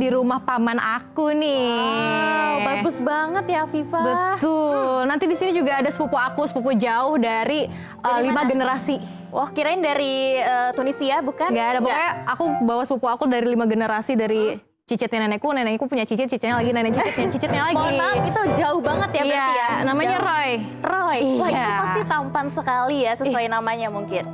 di rumah paman aku nih. Wow, bagus banget ya Viva. Betul. Nanti di sini juga ada sepupu aku, sepupu jauh dari 5 generasi. Wah, kirain dari Tunisia bukan? Gak ada, pokoknya aku bawa sepupu aku dari 5 generasi dari cicitnya nenekku punya cicit, cicitnya lagi, nenek cicitnya lagi. Mohon maaf, itu jauh banget ya berarti ya? Namanya Jauh. Roy. Roy, wah Iya. itu pasti tampan sekali ya sesuai namanya mungkin.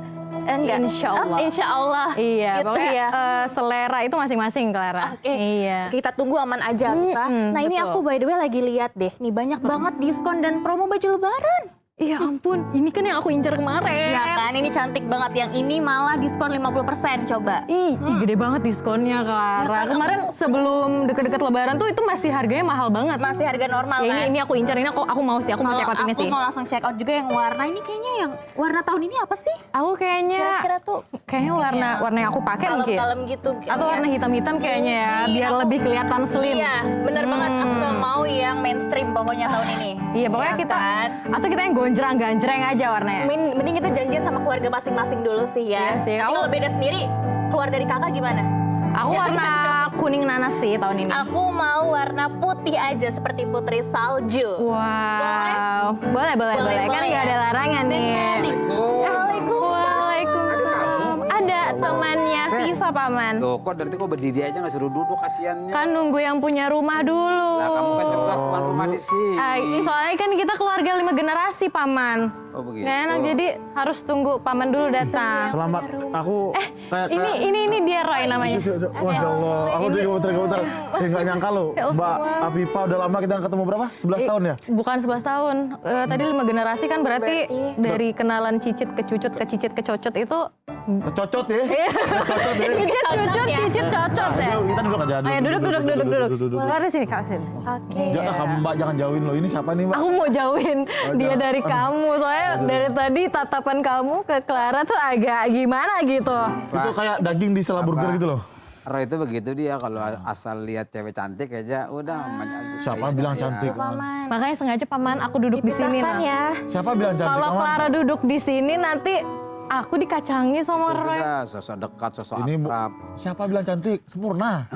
Enggak? Insya Allah. Insya Allah. Iya, gitu pokoknya ya. selera itu masing-masing Clara. Oke, Iya. kita tunggu aman aja Viva. Nah ini betul. aku by the way lagi lihat deh, nih banyak banget diskon dan promo baju lebaran. Iya ampun, ini kan yang aku incar kemarin. Ya kan, ini cantik banget. Yang ini malah diskon 50% coba. Ih, gede banget diskonnya Clara. Kemarin sebelum deket-deket lebaran tuh itu masih harganya mahal banget. Masih harga normal Ya, kan? ini aku incar, ini aku mau sih, aku mau check out ini sih. Aku mau langsung check out juga yang warna ini kayaknya yang warna tahun ini apa sih? Aku kayaknya Kira-kira tuh kayaknya warna yang aku pakai mungkin. kalem-kalem gitu. Atau warna hitam-hitam kayaknya ya, biar Aku- lebih kelihatan slim. Iya, bener banget. Aku gak mau yang mainstream pokoknya tahun ini. Iya, pokoknya Ya kita kan? atau kita yang gonjreng-ganjreng aja warnanya. Mending kita janjian sama keluarga masing-masing dulu sih ya. Iya sih, Nanti aku- kalau beda sendiri, keluar dari kakak gimana? Aku warna kuning nanas sih tahun ini. Aku mau warna putih aja seperti Putri Salju. Wow, boleh. Kan boleh nggak ya? ada larangan nih. Waalaikumsalam. Ada temannya Viva paman. Loh, kok dari kok berdiri aja nggak suruh duduk kasihannya. Kan nunggu yang punya rumah dulu. Lah kamu kan juga tuan rumah di sini. Soalnya kan kita keluarga 5 generasi paman. Oh begitu. Nggak enak, jadi harus tunggu paman dulu datang. Selamat, aku Ini dia Roy namanya. Masya Allah, aku udah gemeter. Nggak nyangka loh, Mbak Afifa udah lama kita nggak ketemu berapa? 11 tahun ya? Bukan 11 tahun. Tadi 5 generasi kan berarti dari kenalan cicit ke cucut ke cicit ke cocot itu Cocot ya? Cocot ya? cicit cucut cicit cocot ya. Ayo, kita duduk aja. Ayo duduk. Keluar sini Kak sini. Oke. Jangan kamu Mbak, jangan jauhin loh. Ini siapa nih Mbak? Aku mau jauhin dia dari kamu. Soalnya dari tadi tatapan kamu ke Clara tuh agak gimana gitu. Itu kayak daging di sela burger gitu loh. Roy itu begitu dia kalau asal lihat cewek cantik aja udah. Siapa bilang cantik? Paman. Makanya sengaja paman aku duduk di sini. Dipisahkan Nah. ya. Siapa bilang cantik? Kalau Mama? Clara duduk di sini nanti aku dikacangi sama Roy. Sudah sosok dekat, sosok Ini akrab. siapa bilang cantik? Sempurna.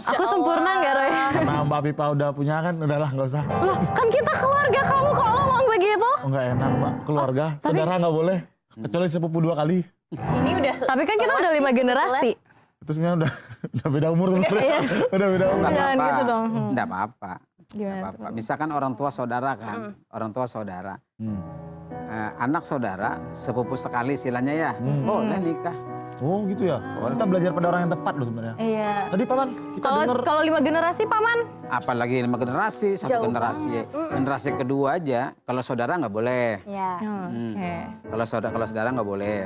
Aku sempurna nggak Roy? Nah Mbak Afifa udah punya kan, udahlah nggak usah. Loh kan kita keluarga kamu kok ngomong begitu? Oh, nggak enak Mbak, keluarga, saudara nggak boleh. Kecuali sepupu 2 kali. Ini udah. Tapi kan kita udah 5 generasi. Itu sebenarnya udah beda umur sebenarnya. Udah beda umur. Nggak Jangan apa-apa. gitu dong. Nggak apa-apa. Gimana? Nggak apa-apa. Misalkan orang tua saudara kan, orang tua saudara. Anak saudara, sepupu sekali istilahnya ya. Boleh nikah. Oh gitu ya. Kita belajar pada orang yang tepat loh sebenarnya. Iya. Tadi paman kita dengar Kalau 5 generasi paman? Apalagi 5 generasi, satu generasi. Generasi kedua aja, kalau saudara nggak boleh. Ya. Oke. Kalau saudara nggak boleh.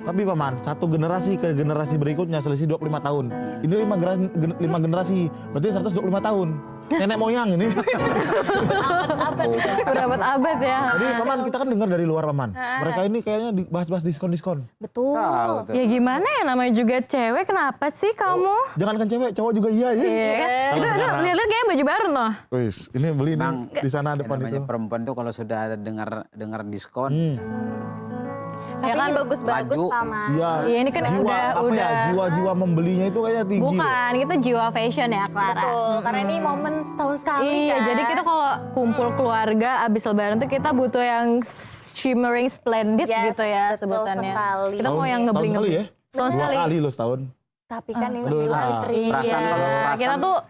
tapi paman satu generasi ke generasi berikutnya selisih 25 tahun. Ini 5 generasi, berarti 125 tahun. Nenek moyang ini. Udah abad ya. Jadi paman kita kan dengar dari luar paman. Mereka ini kayaknya bahas-bahas diskon-diskon. Betul. Tahu tuh. Ya gimana ya namanya juga cewek, kenapa sih kamu? Jangan kan cewek, cowok juga iya ya. Iya kan? Itu lihat kayak baju baru tuh. Wis, ini beli nih Bang, di sana yang depan namanya itu. perempuan tuh kalau sudah dengar diskon, Tapi ini bagus-bagus baju. paman. Iya. Iya, ini kan jiwa, apa ya, jiwa-jiwa membelinya itu kayaknya tinggi. Bukan, kita jiwa fashion ya Clara. Betul, karena ini momen setahun sekali Iya, kan. jadi kita kalau kumpul keluarga abis lebaran tuh kita butuh yang shimmering splendid Yes, gitu ya betul sebutannya. sekali. Kita mau yang Tahun sekali ngebling-ngebling. ya? Setahun 2 sekali. kali loh setahun. Tapi kan ini Aduh, lebih nah. antri. perasaan kalau Iya, kita tuh-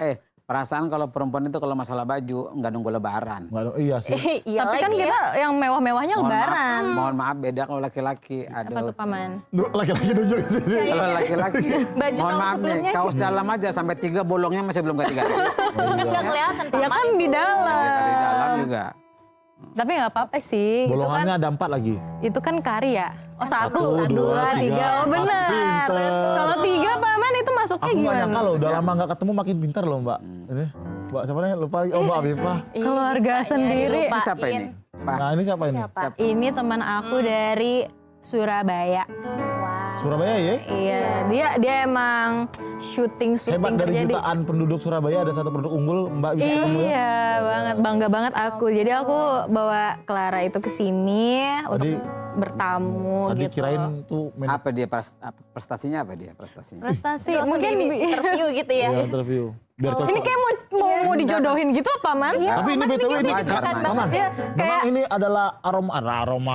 perasaan kalau perempuan itu kalau masalah baju nggak nunggu lebaran. Nggak ada- iya sih. Iya Tapi kan lagi kita ya. yang mewah-mewahnya lebaran. Mohon maaf beda kalau laki-laki. Apa Aduh. tuh paman? Duh, laki-laki nunjuk di sini. Kalau laki-laki, Baju mohon tahun maaf nih, sebelumnya. kaos dalam aja sampai 3 bolongnya masih belum ganti-ganti. Nggak kelihatan Ya kan di dalam. Di dalam juga. Tapi nggak apa-apa sih. Bolongannya ada 4 lagi. Itu kan kari ya. Oh 1, 1, 2, 3. Oh benar. Pinter. Kalau 3 paman itu masuknya Aku nggak gimana? nyangka loh, udah lama nggak ketemu makin pintar loh mbak. Ini mbak siapa nih? Lupa lagi. Oh mbak Afifa. Keluarga sendiri. Ini siapa ini? Pak. Nah ini siapa ini? Ini teman aku dari Surabaya. Surabaya ya? Iya, dia emang syuting Hebat dari kerja di. jutaan penduduk Surabaya ada satu penduduk unggul mbak bisa ketemu ya? Iya banget, bangga banget aku. Jadi aku bawa Clara itu ke sini Tadi untuk bertamu Tadi gitu. kirain tuh Apa dia prestasinya apa dia prestasinya? Prestasi Langsung mungkin interview gitu ya. interview. Biar cocok. ini kayak mau dijodohin gitu apa man? Tapi ini BTW ini wajar, Paman, wajar. Ya, memang kayak ini adalah aroma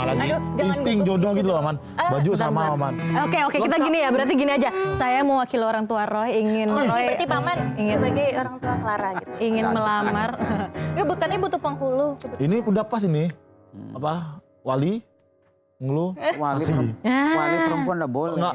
lagi. Aduh, jangan Insting gugup jodoh gitu loh, Man. Baju bentar, sama, bentar. Man. Oke, kita gini ya, berarti gini aja. Saya mewakili orang tua Roy ingin Berarti Paman sebagai orang tua Clara gitu. ingin melamar. Enggak, bukannya butuh penghulu. Ini udah pas ini. Apa? Wali? Ngeluh? Wali perempuan enggak boleh. Enggak.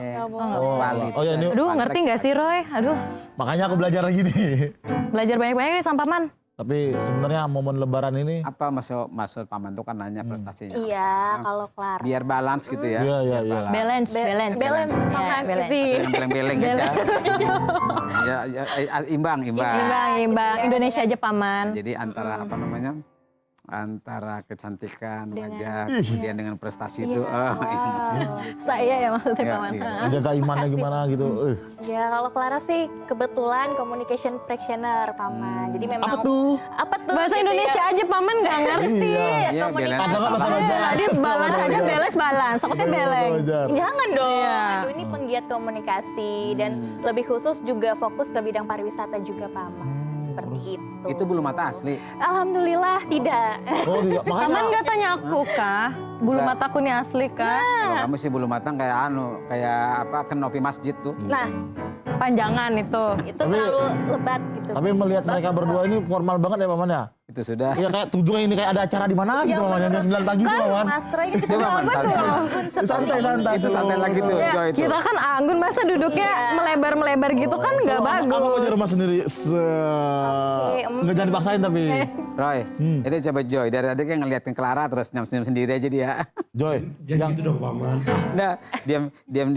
Wali. Oh ya, ini Aduh, ngerti nggak sih Roy? Aduh, makanya aku belajar lagi nih. belajar banyak-banyak nih sama Paman. Tapi sebenarnya momen lebaran ini Apa maksud paman tuh kan nanya prestasinya. Iya, kalau Clara. Biar balance gitu ya. Iya, iya, Biar iya. balance. Balance Ya, Paman balance. sih. Yang beleng-beleng aja. Imbang. Imbang. Indonesia aja Paman. Jadi antara apa namanya? Antara kecantikan wajah kemudian dengan prestasi itu Saya ya maksudnya Iya, Paman. iya. menjaga imannya gimana gitu. Ya, kalau Clara sih kebetulan communication practitioner Paman. Jadi memang Apa tuh? Apa tuh? Bahasa gitu Indonesia ya? aja Paman nggak ngerti. Iya, balance. Ada nggak bahasa belajar? Tadi balance aja balance. Takutnya beleng. Jangan dong. Iya. Aduh, ini penggiat komunikasi dan lebih khusus juga fokus ke bidang pariwisata juga Paman. Seperti itu. Itu bulu mata asli. Alhamdulillah tidak. Oh, tidak. Paman Makanya nggak tanya aku kah? Bulu mataku nih asli kah? Kalau kamu sih bulu matang kayak kayak apa kenopi masjid tuh. Nah, Panjangan itu. itu terlalu lebat gitu. tapi melihat mereka berdua ini formal banget ya, Paman ya? Itu sudah. Iya kayak tujuan ini kayak ada acara di mana gitu, Paman. Jam 9 pagi tuh, Paman. Mas Roy kita Coba, Man, apa santai. tuh? Anggun seperti Santai-santai. Itu santai lagi tuh, Ya, Joy itu. kita kan anggun masa duduknya melebar-melebar gitu kan nggak bagus. Aku aja rumah sendiri. Nggak jangan dipaksain tapi. Roy, ini coba Joy. Dari tadi kan ngeliatin Clara terus senyum sendiri aja dia. Joy, Jangan gitu dong Paman. Nah, diam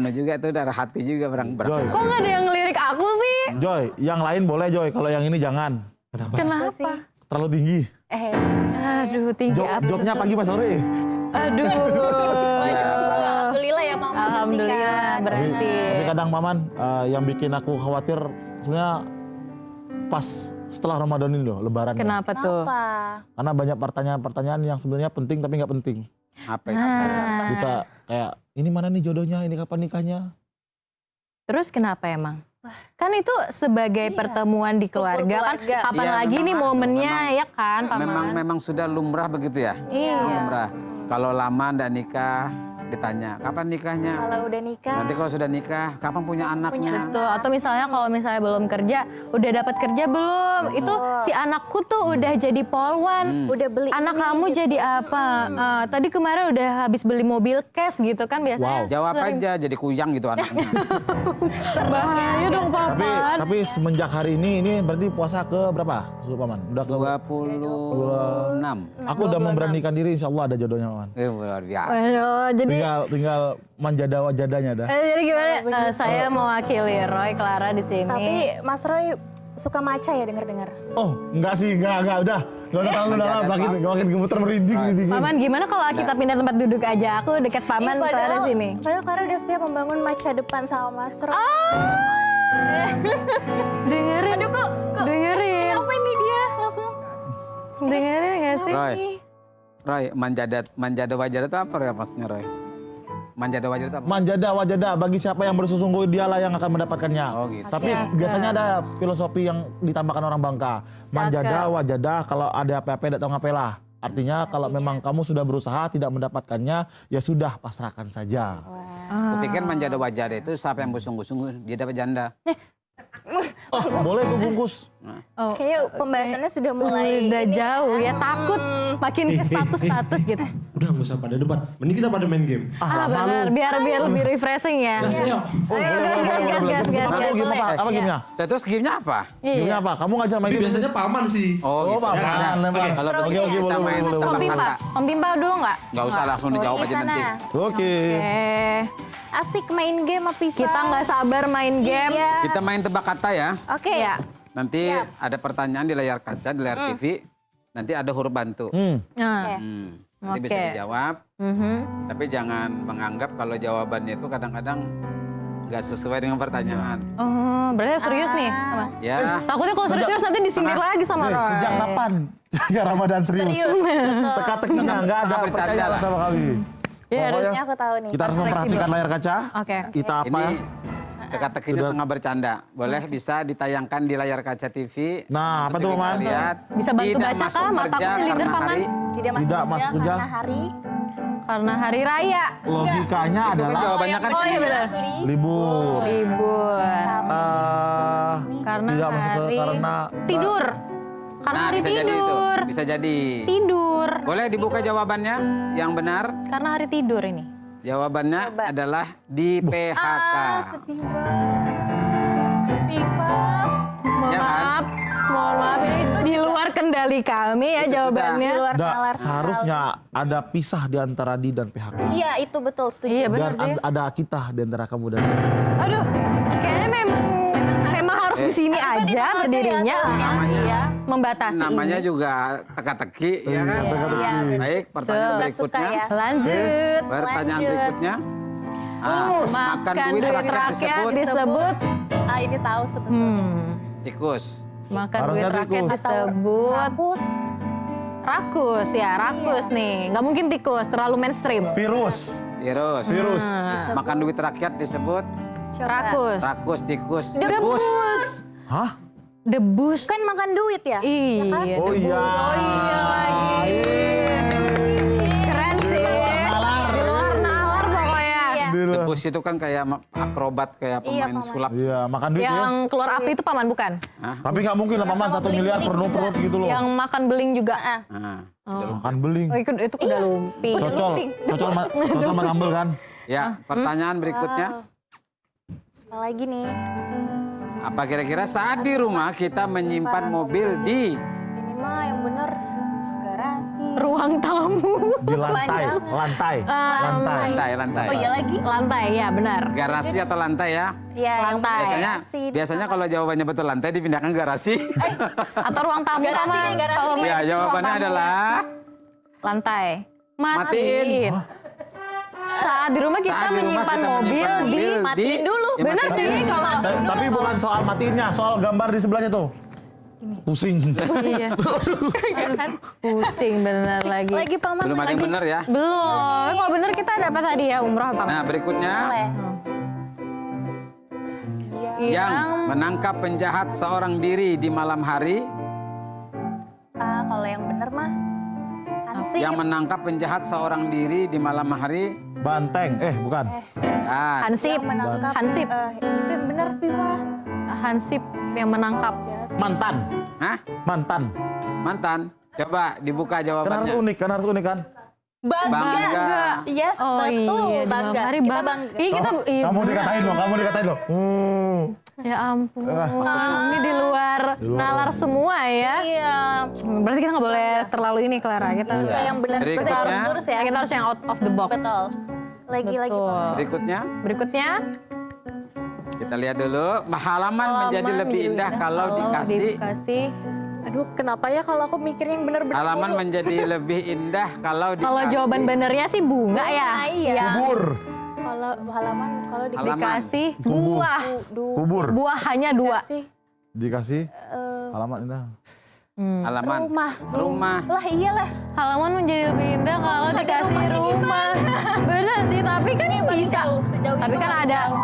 juga tuh dari hati juga Joy, Kok nggak ada yang ngelirik aku sih? Joy, yang lain boleh Joy, kalau yang ini jangan. Kenapa? Terlalu tinggi. Aduh, tinggi apa? Jobnya pagi pas sore. Aduh. Alhamdulillah ya Mama. Alhamdulillah berarti. Tapi kadang Paman, yang bikin aku khawatir sebenarnya pas setelah Ramadan ini loh, Lebaran. Kenapa tuh? Apa? Karena banyak pertanyaan-pertanyaan yang sebenarnya penting tapi nggak penting. Apa itu? Kita kayak, ini mana nih jodohnya, ini kapan nikahnya? Terus kenapa emang? Kan itu sebagai pertemuan di keluarga kan. keluarga. Kapan Iya, lagi nih momennya ya kan, Paman? Memang sudah lumrah begitu ya? Iya. Lumrah. Kalau lama ndak nikah, ditanya kapan nikahnya? Kalau udah nikah, Nanti kalau sudah nikah, kapan punya anaknya? Betul, atau misalnya kalau misalnya belum kerja, udah dapat kerja belum? Itu si anakku tuh udah jadi polwan. udah beli Anak ini, kamu gitu. jadi apa? Tadi kemarin udah habis beli mobil cash gitu kan biasanya. Jawab sering- aja jadi kuyang gitu anaknya. Bahaya dong Paman. Tapi semenjak hari ini berarti puasa ke berapa? Sudah Paman? Udah ke 26. Aku udah memberanikan diri, insya Allah ada jodohnya Paman. Luar biasa. Aduh, jadi Tinggal manjada wajadanya dah. jadi gimana? Saya mewakili Roy Clara di sini. Tapi Mas Roy suka maca ya denger-dengar. Oh, enggak sih, enggak, udah. Enggak usah terlalu dalam, makin gemeter merinding. Paman gimana kalau kita pindah tempat duduk aja? Aku dekat Paman, Ih, Clara sini. Padahal Clara udah siap membangun maca depan sama Mas Roy. Dengerin. Aduh kok Dengerin. apa ini dia langsung? Dengerin gak sih? Roy, manjada wajar itu apa ya maksudnya Roy? Manjada wajar itu apa? Manjada wajada, bagi siapa yang bersungguh dialah yang akan mendapatkannya. Oh, gitu. Tapi biasanya ada filosofi yang ditambahkan orang Bangka. Manjada wajada, kalau ada apa-apa tidak tahu ngapalah. Artinya kalau memang kamu sudah berusaha tidak mendapatkannya, ya sudah pasrahkan saja. Kupikir manjada wajar itu siapa yang bersungguh-sungguh dia dapat janda. Oh, boleh tuh bungkus. Kayaknya pembahasannya sudah mulai Udah jauh ya, takut makin ke status-status gitu. Udah nggak usah pada debat. Mending kita pada main game. Benar, biar lebih refreshing ya. Gas yuk. Ayo gas. Apa gamenya? Apa gamenya? Nah, terus gamenya apa? Gamenya apa? Kamu ngajak main Tapi game? biasanya Paman sih. Oh, gitu. Paman, lempar. Kalau Oke, begitu kita boleh, main boleh, tebak Om Pimpa, angka. Om Pimpa dulu nggak? Nggak usah langsung dijawab aja nanti. Oke. Asik main game sama Piva. Kita nggak sabar main game. Iya. Kita main tebak kata ya. Oke. Ya. Nanti ada pertanyaan di layar kaca, di layar TV. Nanti ada huruf bantu. Nah, Nanti bisa Oke. dijawab. Tapi jangan menganggap kalau jawabannya itu kadang-kadang nggak sesuai dengan pertanyaan. oh berarti serius nih. Apa? Ya. Takutnya kalau serius nanti disindir lagi sama Roy. Sejak kapan? Ya Ramadan serius. Serius. Betul. Teka-tekinya nggak ada Setengah bercanda percaya lah. sama kami. Iya, Pokoknya Ini aku tahu nih. kita harus Fleksibel. memperhatikan layar kaca. Oke. Kita apa? Ini teka-tekinya tengah bercanda. Boleh bisa ditayangkan di layar kaca TV. Nah, apa tuh, Untuk kita Paman? lihat. Bisa bantu Tidak baca masuk kah? Mataku kerja silinder, karena Paman. hari. Tidak masuk kerja karena hari. Karena hari raya. Logikanya Itu kan adalah jawabannya kan Oh iya benar. libur. Libur. Karena tidak masuk hari karena tidur. Karena Nah, hari bisa jadi itu. tidur. Bisa jadi. Tidur. Boleh dibuka jawabannya yang benar? Karena hari tidur ini. Jawabannya adalah di PHK. Sedih banget. Viva. Mohon Ya kan? maaf. Mohon maaf ini itu di luar kendali kami ya Itu jawabannya. Di luar Da, nalar. seharusnya ada pisah di antara di dan PHK. Iya, itu betul, setuju. Iya benar Dan sih. ada kita di antara kamu dan Aduh, kayaknya memang harus di sini aja berdirinya. Iya, membatasi. Namanya ini. juga teka-teki, ya kan? Iya. Baik, pertanyaan Betul. berikutnya. Suka ya. Lanjut. Pertanyaan Lanjut. berikutnya. Makan duit rakyat disebut Ah, ini tahu sebetulnya. tikus. Makan Harusnya duit rakyat tikus. disebut Rakus. rakus ya, rakus nih. Nggak mungkin tikus, terlalu mainstream. virus. Virus. Virus. Makan duit rakyat disebut Rakus. rakus, tikus, Debus. debus. Hah? Debus. Kan makan duit ya? Iya. Oh debus. iya. Oh iya lagi. Keren sih. Di luar nalar pokoknya. Iya. Debus itu kan kayak akrobat, kayak Iya, pemain Paman. sulap. Iya, makan duit Yang ya. keluar api itu paman bukan? Tapi nggak mungkin lah Paman 1 miliar per perut gitu loh. Yang makan beling juga. Nah, Makan beling. Oh itu kuda lumping. Cocol mas sambel kan? ya, pertanyaan berikutnya. Apa lagi nih? Apa kira-kira saat di rumah kita menyimpan mobil di Ini mah yang bener garasi. Ruang tamu. Di lantai. lantai? Oh iya lagi? Lantai ya benar. Garasi atau lantai ya? Iya, yang Lantai. Biasanya kalau jawabannya betul lantai dipindahkan ke garasi. Atau ruang tamu Garasi Paman. nih, garasi Kalau nih. Ya, ruang jawabannya tamu. adalah lantai. Matiin. Saat di rumah kita Saat di rumah menyimpan kita mobil menyimpan di mobil matiin dulu. Ya, benar matiin sih dulu. kalau Tapi bukan soal matiinnya, soal gambar di sebelahnya tuh. Pusing. iya. Pusing bener lagi. Lagi paman. Belum ada yang benar ya. Belum. Kalau bener kita dapat tadi ya umroh apa? Nah, berikutnya Boleh. Iya. yang menangkap penjahat seorang diri di malam hari, Kalau yang bener mah Hansip. yang menangkap penjahat seorang diri di malam hari, Banteng. Bukan. kan? Hansip. Yang menangkap. Hansip. Itu yang bener Viva. Hansip yang menangkap. Mantan. Hah? Mantan. Mantan? Coba dibuka Kan harus jawabannya. unik kan? Bangga. Yes, Oh betul. iya, di Bangga. malam hari Kita bangga. bangga. Iya kita. iya. Kamu dikatain loh. Ya ampun. Ini di luar nalar semua ya. Iya. Berarti kita nggak boleh terlalu ini Clara. Kita Bisa yang bener. Bisa Berikutnya. yang lurus ya. kita harus yang out of the box. Betul. Lagi. Betul. Berikutnya, Berikutnya. kita lihat dulu. Halaman menjadi lebih indah kalau dikasih. Aduh, kenapa ya kalau aku mikirnya yang bener-bener. Halaman menjadi lebih indah kalau dikasih. Kalau jawaban benernya sih bunga ya. Iya. Kubur. Kalau halaman, kalau Halaman. Dikasih Kubur. buah. Kubur. Buah hanya 2. Dikasih halaman indah. Halaman. Rumah. Lah iyalah. Halaman menjadi lebih indah kalau dikasih rumah. Bener sih, tapi kan bisa. Sejauh Tapi itu kan nggak ada jauh.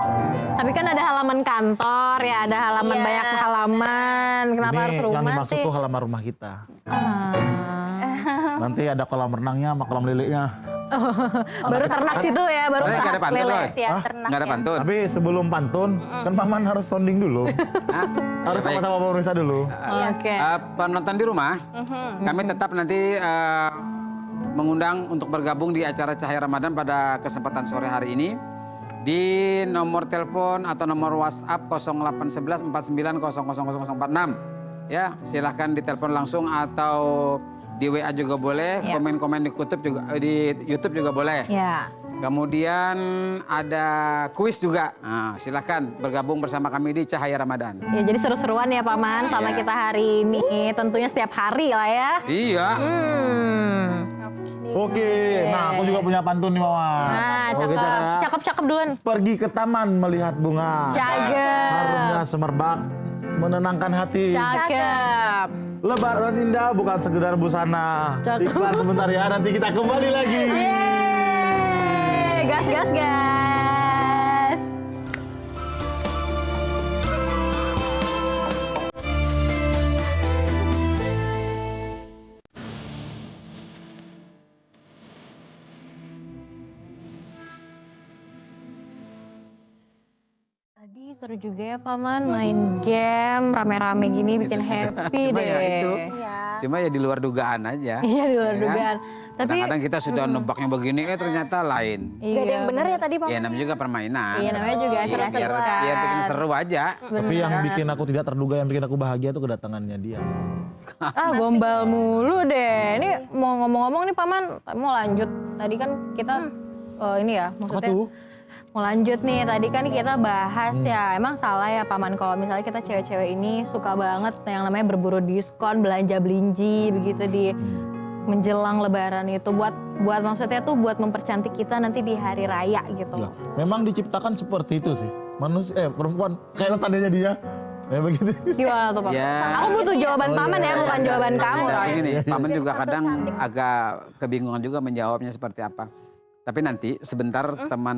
tapi kan ada halaman kantor ya, ada halaman Iya. banyak halaman. Kenapa Ini harus yang rumah dimaksud sih? tuh halaman rumah kita. Ah. Nanti ada kolam renangnya sama kolam liliknya. Baru ternak situ ya, baru Nggak ada ternak pantun, lele. Roy? Ya, Hah? ternak Nggak ada ya. pantun. Tapi sebelum pantun, kan Paman harus sounding dulu. Hah? Harus Ya, baik. sama-sama pemirsa dulu. Oke. Penonton di rumah, kami tetap nanti mengundang untuk bergabung di acara Cahaya Ramadan pada kesempatan sore hari ini di nomor telepon atau nomor WhatsApp 0811 49000046. Ya, silahkan ditelepon langsung atau di WA juga boleh, Ya. komen-komen di YouTube juga boleh. Ya. Kemudian ada kuis juga. Nah, silahkan bergabung bersama kami di Cahaya Ramadan. Ya, jadi seru-seruan ya Paman sama Iya. kita hari ini. Tentunya setiap hari lah ya. Iya. Oke, nah aku juga punya pantun nih Mama. Nah, Oke, cakep. cara. Cakep-cakep duluan. Pergi ke taman melihat bunga. Cakep. Harumnya semerbak, menenangkan hati. Cakep. Lebaran indah bukan sekedar busana. Cakep. Iklan sebentar ya, nanti kita kembali lagi. Yeay. gas, gas, gas. Tadi seru juga ya Paman main game rame-rame gini bikin happy Cuma deh. ya itu. Iya. Cuma ya di luar dugaan aja. Iya di luar Ya kan? dugaan. Tapi Kadang-kadang kita sudah nebaknya begini, ternyata lain. Gak ada yang benar ya tadi Pak? Ya namanya juga permainan. Iya namanya juga Iya, seru-seru biar bikin kan. seru aja. Tapi yang bikin aku tidak terduga, yang bikin aku bahagia itu kedatangannya dia. Ah gombal mulu deh. Ini mau ngomong-ngomong nih Paman, mau lanjut. Tadi kan kita ini ya Apa maksudnya tuh? mau lanjut nih. Tadi kan kita bahas ya emang salah ya Paman kalau misalnya kita cewek-cewek ini suka banget yang namanya berburu diskon, belanja belinji begitu di menjelang lebaran itu buat maksudnya tuh buat mempercantik kita nanti di hari raya gitu. Ya, memang diciptakan seperti itu sih. Manusia perempuan kayak tandanya dia. Ya begitu. Gimana tuh Pak? Ya. Aku butuh jawaban Paman ya, bukan jawaban kamu Nah, Roy. begini, Paman juga kadang agak kebingungan juga menjawabnya seperti apa. Tapi nanti sebentar teman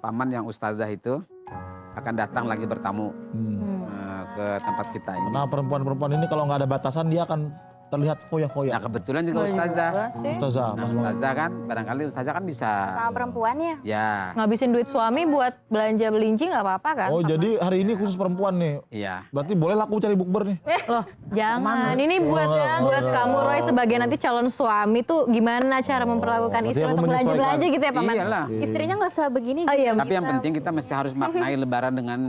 Paman yang ustazah itu akan datang lagi bertamu ke tempat kita ini. Karena perempuan-perempuan ini kalau nggak ada batasan dia akan terlihat foya-foya. Nah kebetulan juga ustazah. Ustazah, Nah ustazah kan, barangkali ustazah kan bisa. Sama perempuannya. Ya, Ngabisin duit suami buat belanja belinci nggak apa-apa kan? Oh jadi hari ini khusus perempuan nih. iya. Berarti boleh lah aku cari bukber nih. Loh, jangan. Ini buat kamu Roy sebagai nanti calon suami tuh gimana cara memperlakukan berarti istri aku untuk belanja-belanja menyesuaikan. gitu ya Paman? Iyalah. Istrinya nggak usah begini. Oh iya. Tapi yang penting kita mesti harus maknai lebaran dengan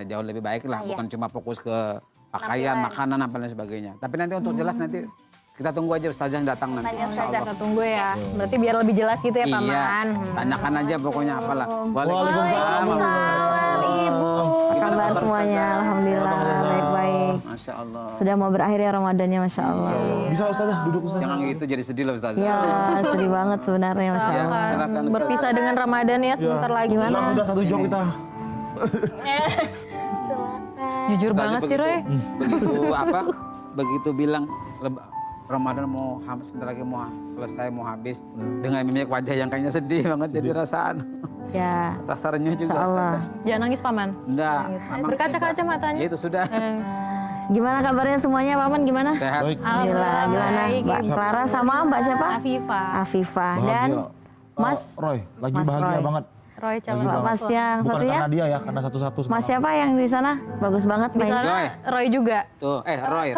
jauh lebih baik lah. Bukan cuma fokus ke pakaian, makanan, apa dan sebagainya. Tapi nanti untuk jelas nanti kita tunggu aja ustazah yang datang nanti. Tanya Insya ustazah. Allah. Kita tunggu ya. Berarti biar lebih jelas gitu ya Iya, Paman. tanyakan aja pokoknya apalah. Waalaikumsalam. Waalaikumsalam Ibu. Gimana Kabar kabar, semuanya, Ustazah? alhamdulillah baik-baik. Masya Allah. Sudah mau berakhir ya Ramadannya, masya Allah. Bisa ustazah duduk ustazah. Jangan gitu jadi sedih loh ustazah. Ya sedih banget sebenarnya, masya Ya, Allah. silakan ustazah. Berpisah dengan Ramadan ya sebentar lagi. Gimana? Sudah satu jam kita. Silakan. Jujur Ustazah banget sih Roy. Begitu apa? Begitu bilang Ramadan mau sebentar lagi mau selesai mau habis dengan mimik wajah yang kayaknya sedih banget jadi rasaan Ya, rasa renyuh juga Insya Allah. ustazah. Jangan nangis Paman. Enggak. memang Berkaca-kaca bisa. matanya. Ya itu sudah. gimana kabarnya semuanya, Paman gimana? Sehat. Baik. Alhamdulillah, gimana? baik, Mbak Ibu. Clara sama Mbak siapa? Afifah. Afifah. Dan Bahagia. Mas? Roy, lagi Mas bahagia Roy. banget. Roy calon Mbak Mas suami. yang Bukan satunya? karena dia ya, karena satu-satu. semua. Mas siapa yang di sana? Bagus banget Di main. sana Joy. Roy juga. Tuh, Roy.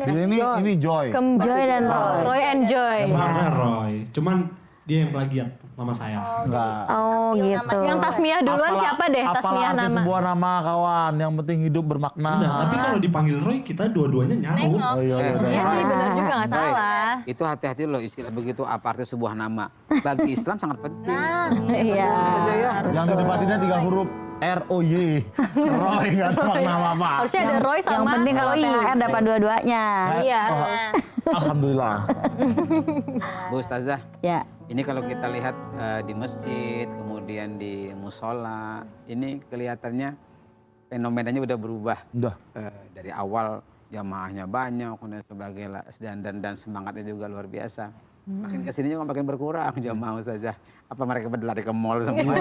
Ini Joy. Joy dan Roy. Roy and Joy. Sebenarnya Roy, cuman dia yang plagiat nama saya. Enggak. Oh gitu. Yang Tasmiyah duluan siapa deh? Tasmiyah arti nama. sebuah nama kawan, yang penting hidup bermakna. Nah, tapi kalau dipanggil Roy kita dua-duanya nyambung. Oh iya, iya. Iya sih benar juga nggak Roy, salah. itu hati-hati loh istilah begitu apa arti sebuah nama. Bagi Islam sangat penting. Iya. Yang di depannya 3 huruf R-O-Y. Roy, nggak ada makna apa-apa. Harusnya ada Roy sama Yang penting kalau Roy. THR dapat dua-duanya. Iya. Alhamdulillah. Bu Ustazah, Ya. ini kalau kita lihat di masjid, kemudian di musola, ini kelihatannya fenomenanya udah berubah. Udah. Dari awal jamaahnya banyak, kemudian sebagainya, dan semangatnya juga luar biasa. Makin kesininya makin berkurang jamaah Ustazah. Apa mereka berlari ke mall semua?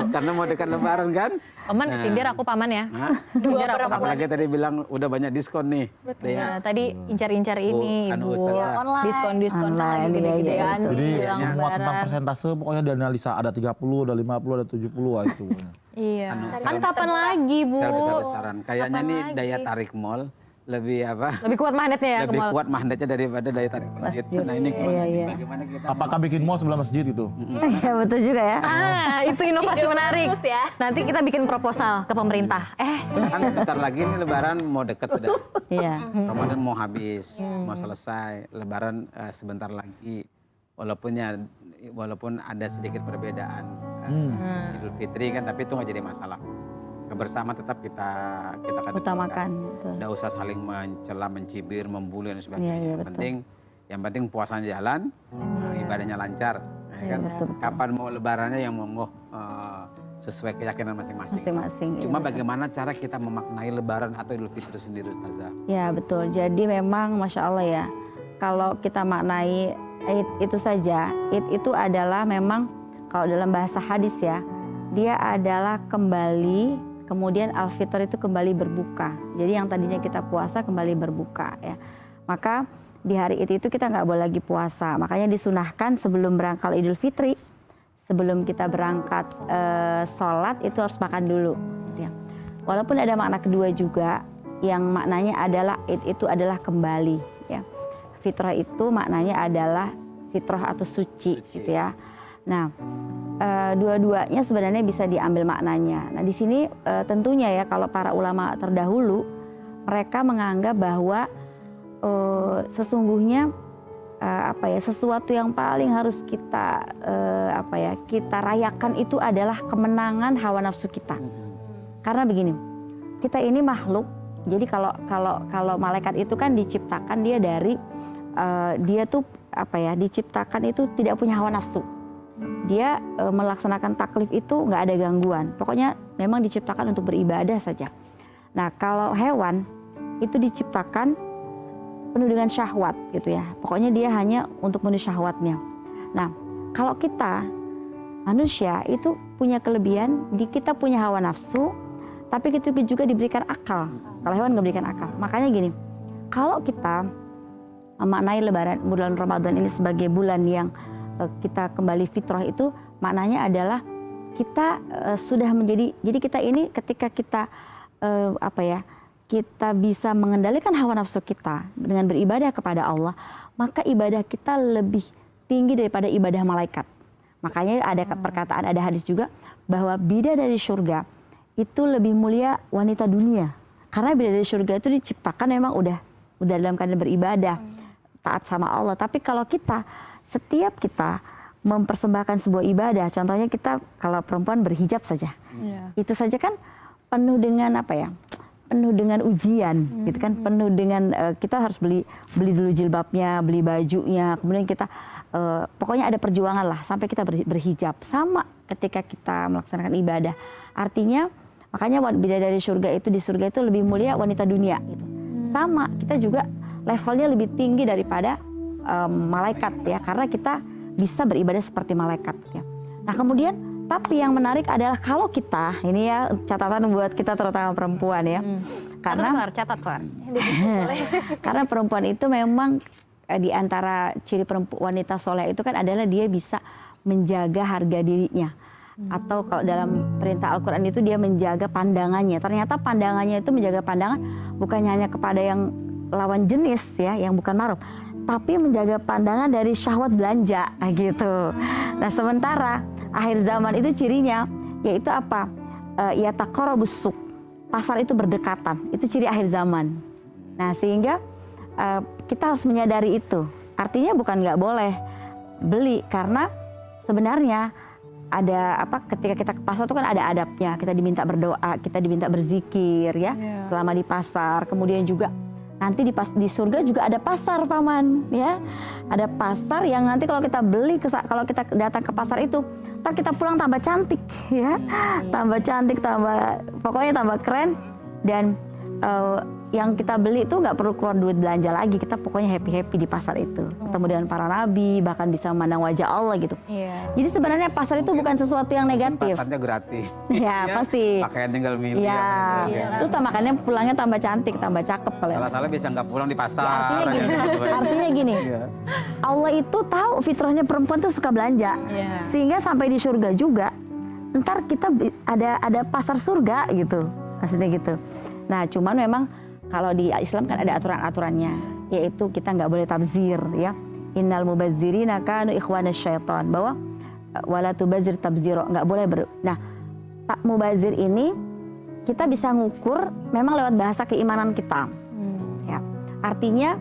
Karena mau dekat lebaran kan? Paman sindir aku Paman ya. Hah? Sindir aku Paman. Apalagi tadi bilang udah banyak diskon nih. Ya, tadi incar-incar ini anu Ibu. Ustazah. Diskon-diskon Online, lagi iya, gede-gedean. Jadi menjelang semua tentang lebaran. persentase pokoknya dianalisa. Ada 30, ada 50, ada 70 lah itu. Iya. Anu, Kan kapan lagi Bu? Sel besar-besaran. Kayaknya Kapan nih lagi? daya tarik mall lebih apa? Lebih kuat magnetnya ya ke lebih mall. kuat magnetnya daripada daya tarik masjid. Nah ini gimana, nih? Bagaimana kita? Apakah bikin mall sebelah masjid itu? Iya betul juga ya. Itu inovasi menarik. bagus ya. Nanti kita bikin proposal ke pemerintah. Kan sebentar lagi nih lebaran mau deket sudah. Iya. Ramadan mau habis, mau selesai. Lebaran sebentar lagi. Walaupun ada sedikit perbedaan Idul Fitri kan, tapi itu nggak jadi masalah. Kebersamaan tetap kita kedepankan. Utamakan. Betul. Nggak usah saling mencela, mencibir, membuli dan sebagainya. Iya, iya, yang penting puasanya jalan, ibadahnya lancar. Ya kan? betul, betul. Kapan mau lebarannya yang monggo sesuai keyakinan masing-masing. Masing-masing. ya. Cuma bagaimana cara kita memaknai lebaran atau Idul Fitri itu sendiri Ustazah? Ya betul. Jadi memang Masya Allah ya. Kalau kita maknai Id itu saja, Id itu adalah memang kalau dalam bahasa hadis ya, dia adalah kembali, kemudian al-fitr itu kembali berbuka. Jadi yang tadinya kita puasa kembali berbuka ya. Maka di hari itu kita nggak boleh lagi puasa. Makanya disunahkan sebelum berangkat Idul Fitri, sebelum kita berangkat sholat itu harus makan dulu. Gitu ya. Walaupun ada makna kedua juga, yang maknanya adalah itu adalah kembali. Ya. Fitrah itu maknanya adalah fitrah atau suci gitu ya. Nah, dua-duanya sebenarnya bisa diambil maknanya. Nah, di sini tentunya ya kalau para ulama terdahulu mereka menganggap bahwa sesungguhnya sesuatu yang paling harus kita kita rayakan itu adalah kemenangan hawa nafsu kita. Karena begini, kita ini makhluk. Jadi kalau malaikat itu kan diciptakan dia dari dia tuh diciptakan itu tidak punya hawa nafsu. Dia melaksanakan taklif itu nggak ada gangguan. Pokoknya memang diciptakan untuk beribadah saja. Nah, kalau hewan itu diciptakan penuh dengan syahwat gitu ya. Pokoknya dia hanya untuk memenuhi syahwatnya. Nah, kalau kita manusia itu punya kelebihan, kita punya hawa nafsu, tapi kita juga diberikan akal. Kalau hewan nggak berikan akal. Makanya gini, kalau kita memaknai bulan Ramadan ini sebagai bulan yang kita kembali fitrah itu maknanya adalah kita sudah menjadi, jadi kita ini ketika kita kita bisa mengendalikan hawa nafsu kita dengan beribadah kepada Allah, maka ibadah kita lebih tinggi daripada ibadah malaikat. Makanya ada perkataan, ada hadis juga bahwa bidadari surga itu lebih mulia wanita dunia. Karena bidadari surga itu diciptakan memang udah dalam keadaan beribadah, taat sama Allah. Tapi kalau setiap kita mempersembahkan sebuah ibadah, contohnya kita kalau perempuan berhijab saja, itu saja kan penuh dengan penuh dengan ujian, gitu kan, penuh dengan kita harus beli dulu jilbabnya, beli bajunya, kemudian kita pokoknya ada perjuangan lah sampai kita berhijab. Sama ketika kita melaksanakan ibadah, artinya makanya bidadari surga itu di surga itu lebih mulia wanita dunia. Gitu. Sama kita juga levelnya lebih tinggi daripada malaikat ya, karena kita bisa beribadah seperti malaikat ya. Nah kemudian tapi yang menarik adalah kalau kita, ini ya catatan buat kita terutama perempuan ya, karena catat Klar. Karena perempuan itu memang di antara ciri wanita soleh itu kan adalah dia bisa menjaga harga dirinya. Atau kalau dalam perintah Al-Quran itu dia menjaga pandangannya. Ternyata pandangannya itu menjaga pandangan bukan hanya kepada yang lawan jenis ya, yang bukan mahram, tapi menjaga pandangan dari syahwat belanja gitu. Nah sementara akhir zaman itu cirinya yaitu apa? Ya taqarrabus suq. Pasar itu berdekatan, itu ciri akhir zaman. Nah sehingga kita harus menyadari itu. Artinya bukan nggak boleh beli, karena sebenarnya ada ketika kita ke pasar itu kan ada adabnya. Kita diminta berdoa, kita diminta berzikir ya selama di pasar. Kemudian juga nanti di surga juga ada pasar paman ya, ada pasar yang nanti kalau kita beli, kalau kita datang ke pasar itu, ntar kita pulang tambah cantik ya, tambah cantik, pokoknya tambah keren. Dan yang kita beli itu nggak perlu keluar duit belanja lagi, kita pokoknya happy di pasar itu, ketemu dengan para nabi, bahkan bisa memandang wajah Allah gitu. Jadi sebenarnya pasar itu bukan sesuatu yang negatif. Pasarnya gratis. Ya pasti. Pakaian tinggal milih. Ya. Terus makannya pulangnya tambah cantik, tambah cakep kalau. Salah-salah bisa nggak pulang di pasar. Artinya gini, Allah itu tahu fitrahnya perempuan tuh suka belanja, sehingga sampai di surga juga, ntar kita ada pasar surga gitu, maksudnya gitu. Nah cuman memang kalau di Islam kan ada aturan-aturannya, yaitu kita nggak boleh tabzir ya. Innal mubazzirina kanu ikhwana syaitan, bahwa wala tubazir tabziro, nggak boleh Nah, tak mubazir ini kita bisa ngukur memang lewat bahasa keimanan kita. Ya. Artinya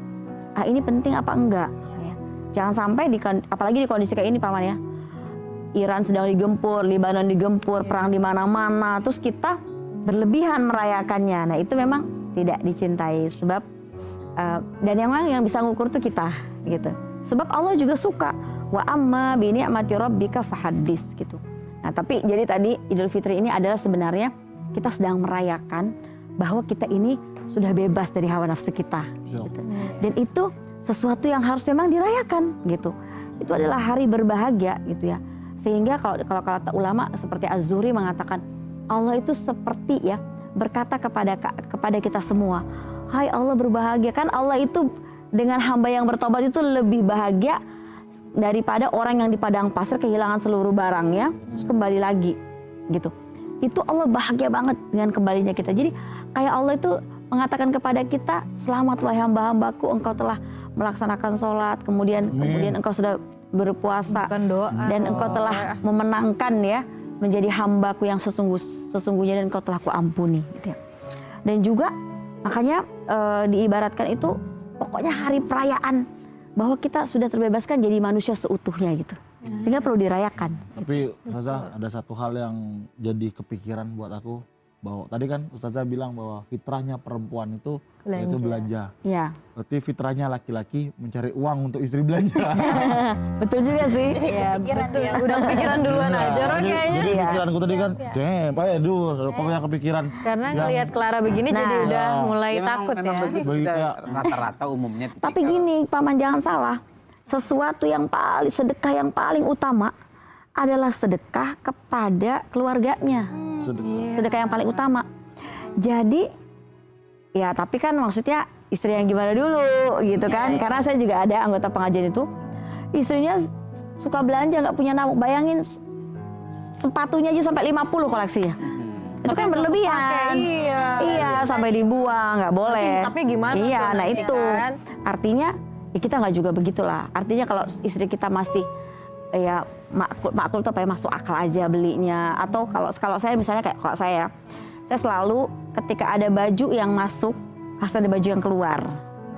ini penting apa enggak ya. Jangan sampai apalagi di kondisi kayak ini paman ya. Iran sedang digempur, Libanon digempur, perang di mana-mana, terus kita berlebihan merayakannya. Nah, itu memang tidak dicintai, sebab dan yang bisa ngukur tuh kita gitu. Sebab Allah juga suka wa amma bi ni'mati rabbika fahaddits gitu. Nah, tapi jadi tadi Idul Fitri ini adalah sebenarnya kita sedang merayakan bahwa kita ini sudah bebas dari hawa nafsu kita gitu. Dan itu sesuatu yang harus memang dirayakan gitu. Itu adalah hari berbahagia gitu ya. Sehingga kalau kata ulama seperti Az-Zuhri mengatakan Allah itu seperti ya berkata kepada kita semua, hai Allah berbahagia. Kan Allah itu dengan hamba yang bertobat itu lebih bahagia daripada orang yang di padang pasir kehilangan seluruh barangnya terus kembali lagi gitu. Itu Allah bahagia banget dengan kembalinya kita. Jadi kayak Allah itu mengatakan kepada kita, selamat wahai hamba-hambaku, engkau telah melaksanakan sholat, kemudian engkau sudah berpuasa dan engkau telah memenangkan ya menjadi hambaku yang sesungguhnya dan engkau telah kuampuni gitu ya. Dan juga makanya diibaratkan itu pokoknya hari perayaan bahwa kita sudah terbebaskan jadi manusia seutuhnya gitu. Sehingga perlu dirayakan. Tapi Ustazah ada satu hal yang jadi kepikiran buat aku, bahwa tadi kan Ustazah bilang bahwa fitrahnya perempuan itu yaitu belanja. Iya. Berarti fitrahnya laki-laki mencari uang untuk istri belanja. Betul juga sih. Iya betul. Udah kepikiran duluan aja Ro kayaknya. Jadi pikiranku tadi kan, Pak ya dulu, pokoknya kepikiran. Karena ngelihat Clara begini jadi udah mulai Ya, takut memang ya. begitu sudah rata-rata umumnya. Tapi gini, Paman jangan salah. Sesuatu yang paling sedekah yang paling utama adalah sedekah kepada keluarganya. Sedekah yang paling utama. Jadi ya tapi kan maksudnya istri yang gimana dulu gitu kan. Karena saya juga ada anggota pengajian itu. Istrinya suka belanja nggak punya nabung. Bayangin sepatunya aja sampai 50 koleksinya. Itu kan berlebihan. Iya, sampai dibuang, nggak boleh. Tapi gimana Iya, tuh nah nanti itu. kan? Artinya ya kita nggak juga begitulah. Artinya kalau istri kita masih ya makul tuh apa ya, masuk akal aja belinya. Atau kalau saya misalnya kayak kalau saya selalu ketika ada baju yang masuk harus ada baju yang keluar.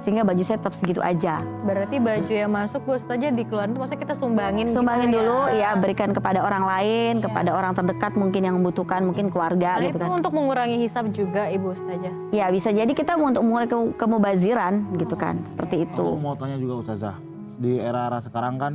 Sehingga baju saya tetap segitu aja. Berarti baju yang masuk gue saja dikeluarin itu maksudnya kita sumbangin Sumbangin gitu dulu ya, berikan kepada orang lain, kepada orang terdekat mungkin yang membutuhkan, mungkin keluarga Karena gitu itu kan. untuk mengurangi hisab juga Ibu Ustazah. Ya bisa jadi kita untuk mengurangi kemubaziran gitu kan, seperti itu. Aku mau tanya juga Ustazah, di era-era sekarang kan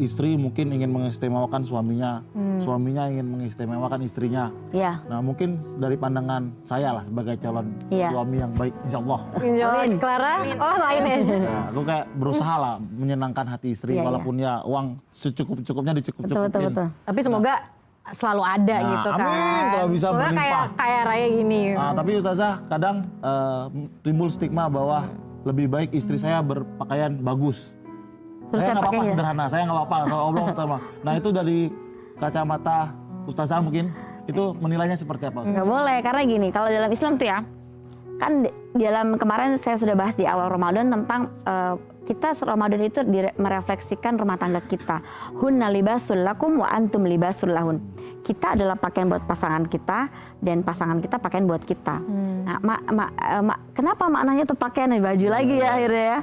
istri mungkin ingin mengistimewakan suaminya, suaminya ingin mengistimewakan istrinya. Ya, Nah mungkin dari pandangan saya lah sebagai calon Iya. suami yang baik, insya Allah. Amin. Clara, oh lain aja. Nah, aku kayak berusaha lah menyenangkan hati istri, Iya, walaupun ya uang secukup-cukupnya dicukup-cukupin. betul. Tapi semoga selalu ada Nah, gitu kan. amin, kalau bisa Semoga berlimpah. kayak Raya gini. Nah, tapi Ustazah kadang timbul stigma bahwa lebih baik istri saya berpakaian bagus. Terus Saya saya nggak apa-apa pakainya. sederhana, saya nggak apa-apa kalau Allah sama. Nah itu dari kacamata Ustazah mungkin itu menilainya seperti apa? Nggak boleh, karena gini, kalau dalam Islam tuh ya, kan di dalam kemarin saya sudah bahas di awal Ramadan tentang kita Ramadan itu merefleksikan rumah tangga kita. Hunna libasul lakum wa antum libasul lahun. Kita adalah pakaian buat pasangan kita dan pasangan kita pakaian buat kita. Nah, kenapa maknanya tuh pakaian dan baju lagi ya akhirnya ya.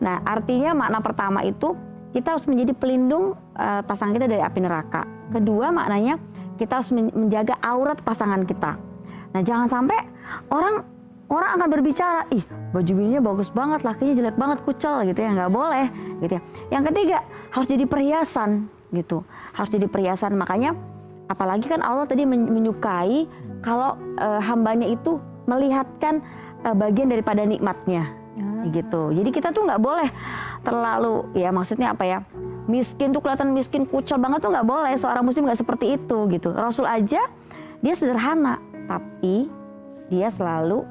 Nah, artinya makna pertama itu kita harus menjadi pelindung pasangan kita dari api neraka. Kedua maknanya kita harus menjaga aurat pasangan kita. Nah, jangan sampai orang akan berbicara, ih baju bininya bagus banget, lakinya jelek banget, kucel gitu ya, nggak boleh gitu ya. Yang ketiga harus jadi perhiasan gitu, harus jadi perhiasan. Makanya apalagi kan Allah tadi menyukai kalau hambanya itu melihatkan bagian daripada nikmatnya gitu. Jadi kita tuh nggak boleh terlalu ya maksudnya apa ya, miskin tuh kelihatan miskin kucel banget tuh nggak boleh. Seorang muslim nggak seperti itu gitu. Rasul aja dia sederhana tapi dia selalu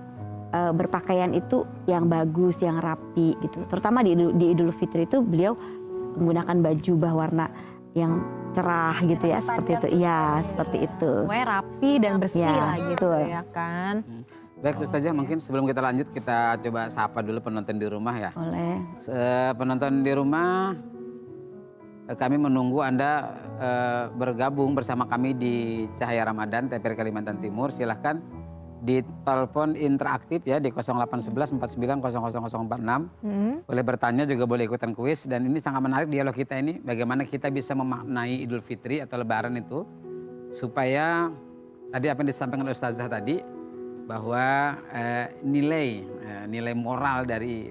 berpakaian itu yang bagus, yang rapi gitu. Terutama di Idul Fitri itu beliau menggunakan baju berwarna yang cerah gitu ya, seperti itu. Iya, seperti itu. Pokoknya rapi dan bersih Ya, lah gitu betul. ya kan. Baik Ustazah, mungkin sebelum kita lanjut kita coba sapa dulu penonton di rumah ya. Oleh Penonton di rumah, kami menunggu Anda bergabung bersama kami di Cahaya Ramadan TPR Kalimantan Timur. Silahkan di telepon interaktif ya di 0811 49 000046. Boleh bertanya juga boleh ikutan kuis. Dan ini sangat menarik dialog kita ini. Bagaimana kita bisa memaknai Idul Fitri atau Lebaran itu. Supaya tadi apa yang disampaikan oleh Ustazah tadi. Bahwa nilai moral dari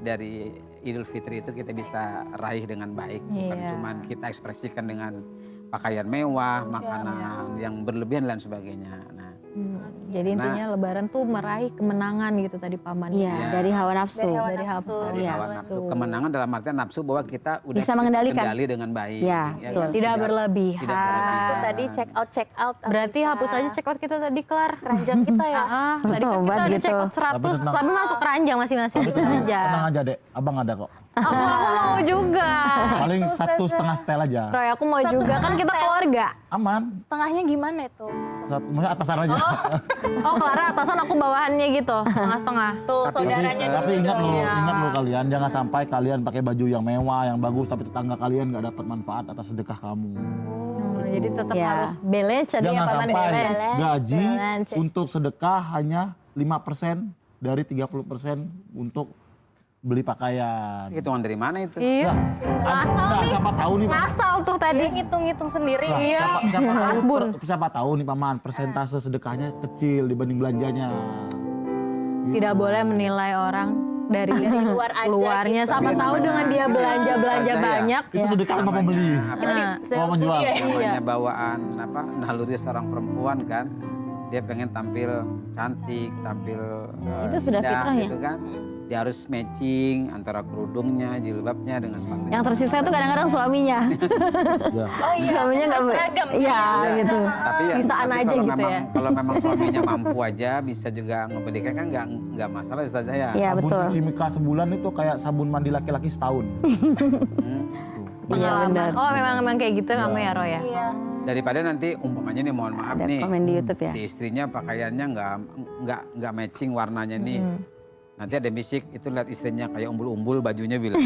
Idul Fitri itu kita bisa raih dengan baik. Bukan cuma kita ekspresikan dengan pakaian mewah, makanan yang berlebihan dan sebagainya. Nah, Jadi Nah. intinya Lebaran tuh meraih kemenangan gitu tadi Paman. Iya, Iya. dari hawa nafsu. Dari hawa Dari nafsu. hawa- Dari Iya. hawa nafsu. Kemenangan dalam artian nafsu bahwa kita udah Bisa mengendalikan. kendali dengan baik. Iya, betul. kan? Tidak berlebihan. Tidak berlebihan. Maksud tadi check out. Berarti hapus aja check out kita tadi kelar. keranjang kita ya. Tadi kan Obat kita udah gitu. check out 100 Tapi tenang. tapi masuk keranjang masing-masing Tenang aja. aja dek, abang ada kok. Aku mau juga. Paling 1,5 setel aja. Roy, aku mau juga. Kan kita keluarga. Aman. Setengahnya gimana itu? Maksudnya atasan aja. Oh, Clara atasan, aku bawahannya gitu. Setengah-setengah. Tuh saudaranya Tapi dulu ingat dong. ingat lo kalian, jangan sampai kalian pakai baju yang mewah, yang bagus, tapi tetangga kalian nggak dapat manfaat atas sedekah kamu. Jadi tetap Ya. harus balance tadi ya Jangan Paman, sampai balance. gaji Balance. untuk sedekah hanya 5% dari 30% untuk beli pakaian. Hitungan dari mana itu? Iya. Ngasal Nah, nih. siapa tahu nih Pak. Ngasal tuh tadi. Dia ngitung-ngitung sendiri. Nah, Iya. siapa tahu nih Paman, persentase sedekahnya kecil dibanding belanjanya. Tidak boleh menilai orang dari luar aja luarnya. gitu. Siapa Tapi tahu namanya- dengan dia belanja-belanja Ustazah ya. banyak. Itu sedekah sama pembeli. Nah, Mau menjual. Namanya bawaan naluri seorang perempuan kan. Dia pengen tampil cantik, tampil Itu sudah indah fitrahnya. gitu kan. Dia harus matching antara kerudungnya, jilbabnya dengan sepatunya. Yang tersisa itu kadang-kadang suaminya. Ya. Oh iya, Suaminya nggak seragam. Iya gitu. Tapi ya, Sisaan tapi aja kalau gitu memang, ya. Kalau memang suaminya mampu aja bisa juga ngebelikan kan nggak masalah Ustazah ya. Iya Sabun betul. cuci muka sebulan itu kayak sabun mandi laki-laki setahun. Iya benar. Oh, memang kayak gitu kamu ya, Roy ya? Iya. Daripada nanti umpamanya nih mohon maaf Ada nih komen di YouTube ya. si istrinya pakaiannya nggak matching warnanya nih. Nanti ada bisik itu lihat istrinya kayak umbul-umbul bajunya bilang,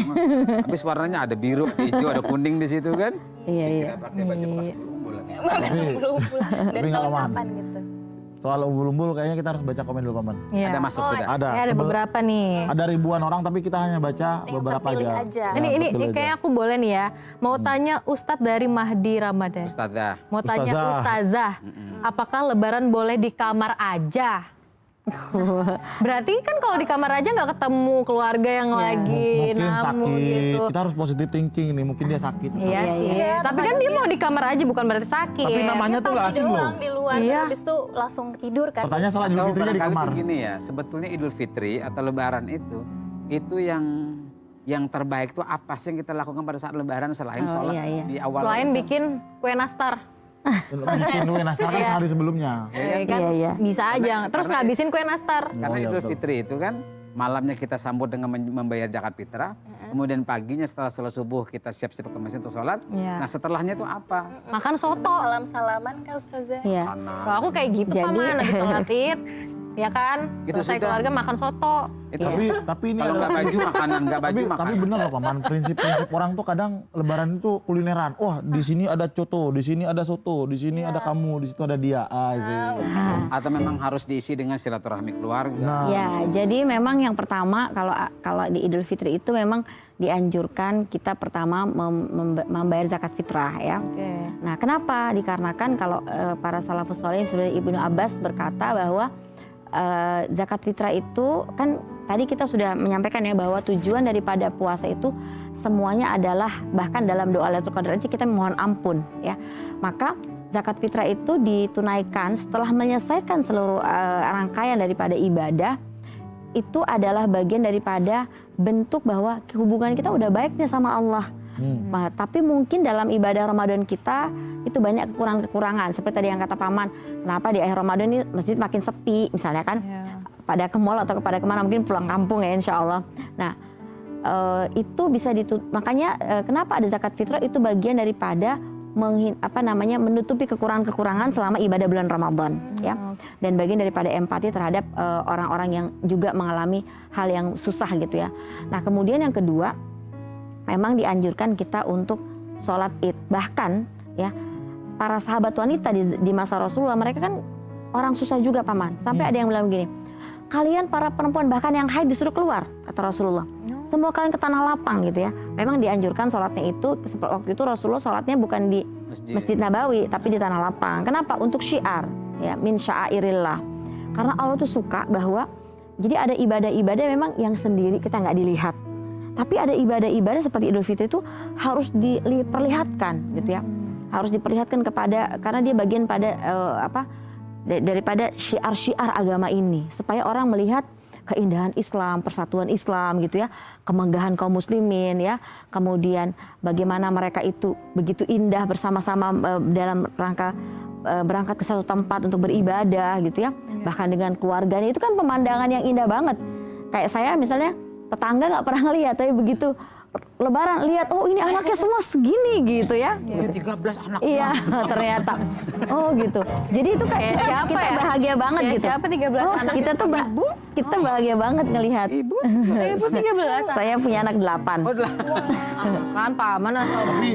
habis warnanya ada biru, ada hijau, ada kuning di situ kan? Iya iya. Dikira pakai baju bekas umbul-umbul lagi. Belum pulang. tapi Dari nggak tahun aman. kapan gitu. Soal umbul-umbul kayaknya kita harus baca komen dulu Paman. Iya. Ada masuk sudah. Ada. Ya, ada beberapa nih. Ada ribuan orang tapi kita hanya baca Yang beberapa terpilih aja. aja. Ya, Ini betul aja. kayak aku boleh nih ya. Mau tanya Ustadz dari Mahdi Ramadan. Ustazah. Mau tanya Ustazah. Ustazah, apakah Lebaran boleh di kamar aja? Berarti kan kalau di kamar aja nggak ketemu keluarga yang lagi Mungkin namu sakit. gitu. Kita harus positive thinking nih. Mungkin dia sakit. Iya Iya, sih. iya. Tapi kan dia mau di kamar aja bukan berarti sakit. Tapi namanya tuh nggak asing loh. Doang di luar, Iya. habis itu langsung tidur kan. Pertanyaan salah Idul Atau Fitrinya di barangkali kamar. begini ya, sebetulnya Idul Fitri atau Lebaran itu yang terbaik tuh apa sih yang kita lakukan pada saat Lebaran selain Oh, sholat iya, iya. di awal? Selain bikin kue nastar. Bikin kue nastar kan sehari sebelumnya. Kan Iya, iya. bisa aja. Terus Karena- ngabisin kue nastar. Karena Oh, iya, Idul betul. Fitri itu kan malamnya kita sambut dengan membayar zakat fitrah, kemudian paginya setelah sholat subuh kita siap-siap ke masjid untuk sholat. Iya. Nah setelahnya itu apa? Makan soto. Salam-salaman Kak Ustazah. Iya. Karena Kalau aku kayak gitu Jadi- Paman, habis sholat Id. Ya kan? Gitu Selesai sudah. keluarga makan soto. itu Tapi ini kalau adalah nggak baju makanan, nggak baju tapi makanan. bener loh Paman, prinsip-prinsip orang tuh kadang Lebaran itu kulineran. Wah di sini ada coto, di sini ada soto, di sini ada kamu, di situ ada dia. Asik. Atau memang harus diisi dengan silaturahmi keluarga. Nah, Ya, jadi memang yang pertama kalau di Idul Fitri itu memang dianjurkan kita pertama membayar zakat fitrah ya. Oke. Nah, kenapa? Dikarenakan kalau para salafus sholih sebenarnya Ibnu Abbas berkata bahwa zakat fitrah itu kan tadi kita sudah menyampaikan ya bahwa tujuan daripada puasa itu semuanya adalah bahkan dalam doa Lailatul Qadar aja kita mohon ampun ya. Maka zakat fitrah itu ditunaikan setelah menyelesaikan seluruh rangkaian daripada ibadah, itu adalah bagian daripada bentuk bahwa hubungan kita udah baik nih sama Allah. Nah, tapi mungkin dalam ibadah Ramadan kita itu banyak kekurangan-kekurangan. Seperti tadi yang kata Paman, kenapa di akhir Ramadan ini masjid makin sepi misalnya kan. Pada ke mall atau kepada kemana mungkin pulang kampung ya insya Allah. Nah itu bisa makanya kenapa ada zakat fitrah itu bagian daripada menutupi kekurangan-kekurangan selama ibadah bulan Ramadan ya. Dan bagian daripada empati terhadap orang-orang yang juga mengalami hal yang susah gitu ya. Nah kemudian yang kedua, memang dianjurkan kita untuk sholat id. Bahkan ya para sahabat wanita di masa Rasulullah mereka kan orang susah juga Paman. Sampai ada yang bilang begini, kalian para perempuan bahkan yang haid disuruh keluar kata Rasulullah. Semua kalian ke tanah lapang gitu ya. Memang dianjurkan sholatnya itu waktu itu Rasulullah sholatnya bukan di Masjid Nabawi tapi di tanah lapang. Kenapa? Untuk syiar ya, min sya'airillah. Karena Allah tuh suka bahwa jadi ada ibadah-ibadah memang yang sendiri kita nggak dilihat. Tapi ada ibadah-ibadah seperti Idul Fitri itu harus diperlihatkan gitu ya. Harus diperlihatkan kepada, karena dia bagian pada daripada syiar-syiar agama ini, supaya orang melihat keindahan Islam, persatuan Islam gitu ya, kemegahan kaum muslimin ya, kemudian bagaimana mereka itu begitu indah bersama-sama dalam rangka berangkat ke satu tempat untuk beribadah gitu ya, bahkan dengan keluarganya, itu kan pemandangan yang indah banget. Kayak saya misalnya tetangga nggak pernah ngeliat, tapi begitu Lebaran lihat, oh ini anaknya semua segini gitu ya. Ini 13 anak. Iya, ternyata. Oh gitu. Jadi itu kan Kayak siapa kita ya? bahagia banget Kayak gitu. siapa 13 anak? Kita tuh kita bahagia banget ngelihat. Ibu. Ibu 13 Saya punya anak 8. Oh, lah. kan paman asal Tapi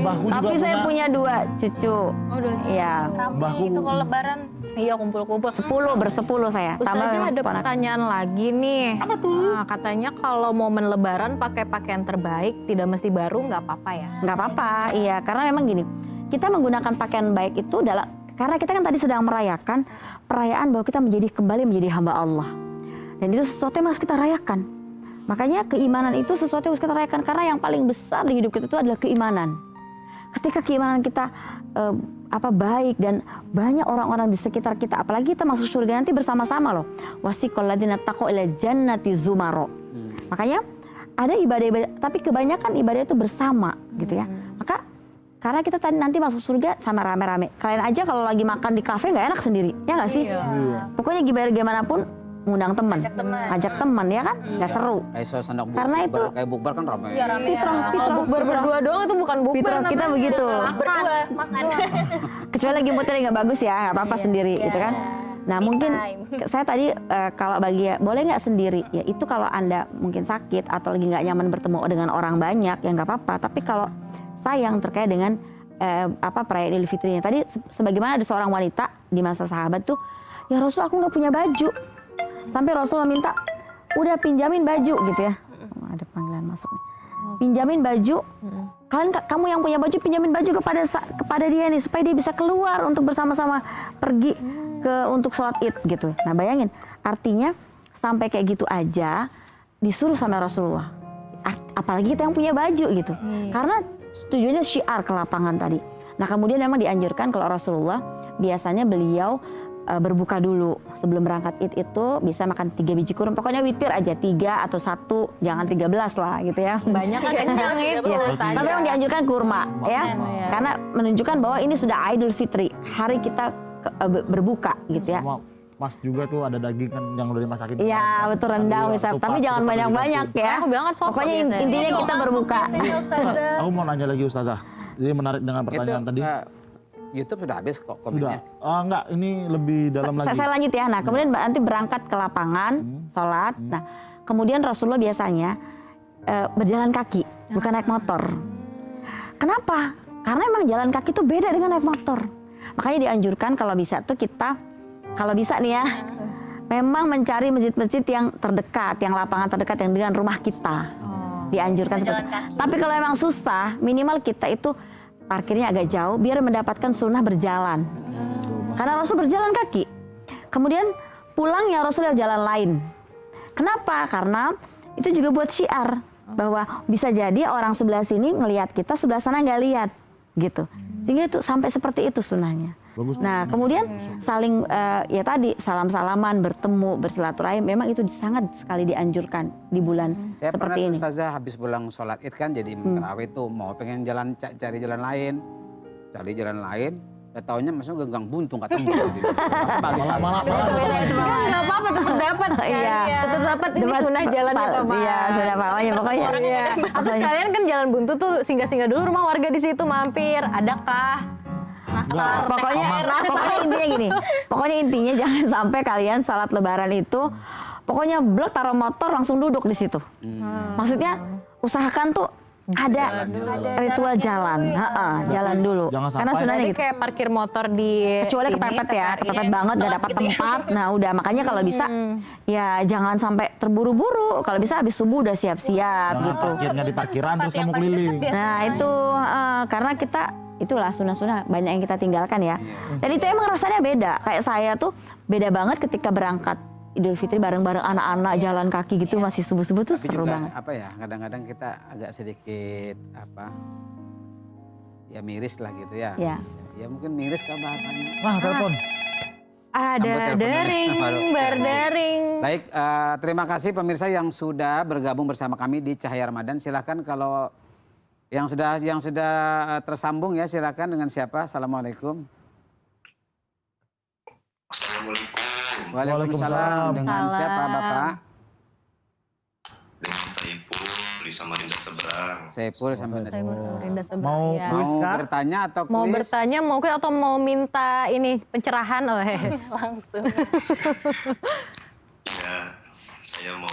mbahku juga Tapi saya punya 2 cucu. Oh, udah. Iya. Rame Mbahku. itu kalau lebaran. Iya kumpul-kumpul. 10 bersepuluh saya. Ustazah ada ponakan. pertanyaan lagi nih. Apa tuh? Nah, katanya kalau momen lebaran pakai pakaian terbaik, tidak mesti baru, nggak apa-apa ya? Nggak apa-apa, iya. Karena memang gini, kita menggunakan pakaian baik itu karena kita kan tadi sedang merayakan perayaan bahwa kita kembali menjadi hamba Allah. Dan itu sesuatu yang harus kita rayakan. Makanya keimanan itu sesuatu yang harus kita rayakan. Karena yang paling besar di hidup kita itu adalah keimanan. Ketika keimanan kita baik dan banyak orang-orang di sekitar kita, apalagi kita masuk surga nanti bersama-sama loh. Wasiqal ladzina taqaw ila jannati zumaro. Makanya ada ibadah-ibadah, tapi kebanyakan ibadah itu bersama gitu ya. Maka karena kita tadi nanti masuk surga sama rame-rame. Kalian aja kalau lagi makan di kafe nggak enak sendiri, ya nggak sih? Pokoknya gimana pun ngundang teman, ajak teman ya kan, nggak seru. Kayak suasana Karena itu kayak bukber kan ramai. fitrah Kalau bukber berdua doang itu bukan bukber. Fitrah kita namanya. begitu. Berdua makan. Kecuali lagi moodnya nggak bagus ya, nggak apa-apa sendiri gitu kan. Nah mungkin saya tadi kalau bagi boleh nggak sendiri, ya itu kalau Anda mungkin sakit atau lagi nggak nyaman bertemu dengan orang banyak ya nggak apa-apa. Tapi kalau sayang terkait dengan perayaan Idul Fitrinya tadi, sebagaimana ada seorang wanita di masa sahabat tuh, ya Rasul aku nggak punya baju, sampai Rasul minta udah pinjamin baju gitu ya. Ada panggilan masuk nih. Pinjamin baju, kamu yang punya baju pinjamin baju kepada dia nih supaya dia bisa keluar untuk bersama-sama pergi untuk sholat id gitu. Nah bayangin, artinya sampai kayak gitu aja disuruh sama Rasulullah. Apalagi kita yang punya baju gitu. Karena tujuannya syiar ke lapangan tadi. Nah kemudian memang dianjurkan kalau Rasulullah biasanya beliau berbuka dulu sebelum berangkat id itu bisa makan 3 biji kurma. Pokoknya witir aja 3 atau 1, jangan 13 lah gitu ya. Banyak kan kenyang itu. Ya, tapi yang dianjurkan kurma ya, karena menunjukkan bahwa ini sudah Idul Fitri, hari kita berbuka gitu ya. Sama Mas juga tuh ada daging kan yang udah dimasakin. Iya betul, rendang bisa, tapi jangan banyak-banyak ya. Aku bilang kan soto Pokoknya biasanya. intinya kita berbuka. Aku mau nanya lagi Ustazah. Jadi menarik dengan pertanyaan Itu, tadi. YouTube sudah habis kok Sudah. komennya. Enggak, ini lebih dalam lagi. Saya lanjut ya. Nah kemudian nanti berangkat ke lapangan, sholat. Nah kemudian Rasulullah biasanya berjalan kaki, bukan naik motor. Kenapa? Karena emang jalan kaki itu beda dengan naik motor. Makanya dianjurkan kalau bisa tuh kita, kalau bisa nih ya, memang mencari masjid-masjid yang terdekat, yang lapangan terdekat yang dengan rumah kita. Dianjurkan seperti itu. Tapi kalau emang susah, minimal kita itu parkirnya agak jauh biar mendapatkan sunnah berjalan. Karena Rasul berjalan kaki. Kemudian pulang ya Rasul jalan lain. Kenapa? Karena itu juga buat syiar bahwa bisa jadi orang sebelah sini ngelihat kita, sebelah sana nggak lihat gitu. Sehingga itu sampai seperti itu sunnahnya. Bagus. Nah kemudian saling ya tadi salam-salaman, bertemu, bersilaturahim, memang itu sangat sekali dianjurkan di bulan Saya seperti pernah ini. Ustazah habis pulang sholat id kan jadi terawih tuh mau pengen jalan cari jalan lain. Cari jalan lain, ya taunya masuk genggang buntung ketemu. Malah Kan nggak apa-apa, tetap dapat kan. Iya. Tetap dapat ini Dapat sunnah jalannya Paman. Iya, sudah pokoknya. Iya. Atau sekalian kan jalan buntu tuh singgah-singgah dulu rumah warga di situ mampir. Adakah? Nastar. Pokoknya intinya gini. Pokoknya intinya jangan sampai kalian salat lebaran itu pokoknya blok taruh motor langsung duduk di situ. Maksudnya usahakan tuh ada ritual jalan. Jalan dulu. Jangan Karena sampai- sebenarnya Jadi gitu. kayak parkir motor di Kecuali sini, kepepet ya, TKRI-nya kepepet banget gak dapat tempat. Nah udah makanya kalau bisa ya jangan sampai terburu-buru. Kalau bisa habis subuh udah siap-siap Jangan gitu. parkirnya di parkiran terus kamu keliling. Nah itu karena kita itulah sunnah-sunnah banyak yang kita tinggalkan ya. Dan itu emang rasanya beda. Kayak saya tuh beda banget ketika berangkat Idul Fitri bareng-bareng anak-anak jalan kaki gitu masih subuh-subuh tuh Tapi seru juga banget. apa ya, kadang-kadang kita agak sedikit ya miris lah gitu ya. Ya. Ya mungkin miris kah bahasanya. Nah, telepon. Sambut Ada teleponnya. dering, Baru. berdering. Baik, terima kasih pemirsa yang sudah bergabung bersama kami di Cahaya Ramadan. Silahkan kalau yang sudah tersambung ya, silahkan dengan siapa? Assalamualaikum. Assalamualaikum. Waalaikumsalam. Dengan Salam. siapa Bapak? Dengan Saiful di Samarinda Seberang. Saiful sampai Saya mau Samarinda seberang, Mau ya. kuis Mau kah? bertanya atau kuis? Mau bertanya, mau kuis atau mau minta ini pencerahan? Oh, Langsung. Ya, saya mau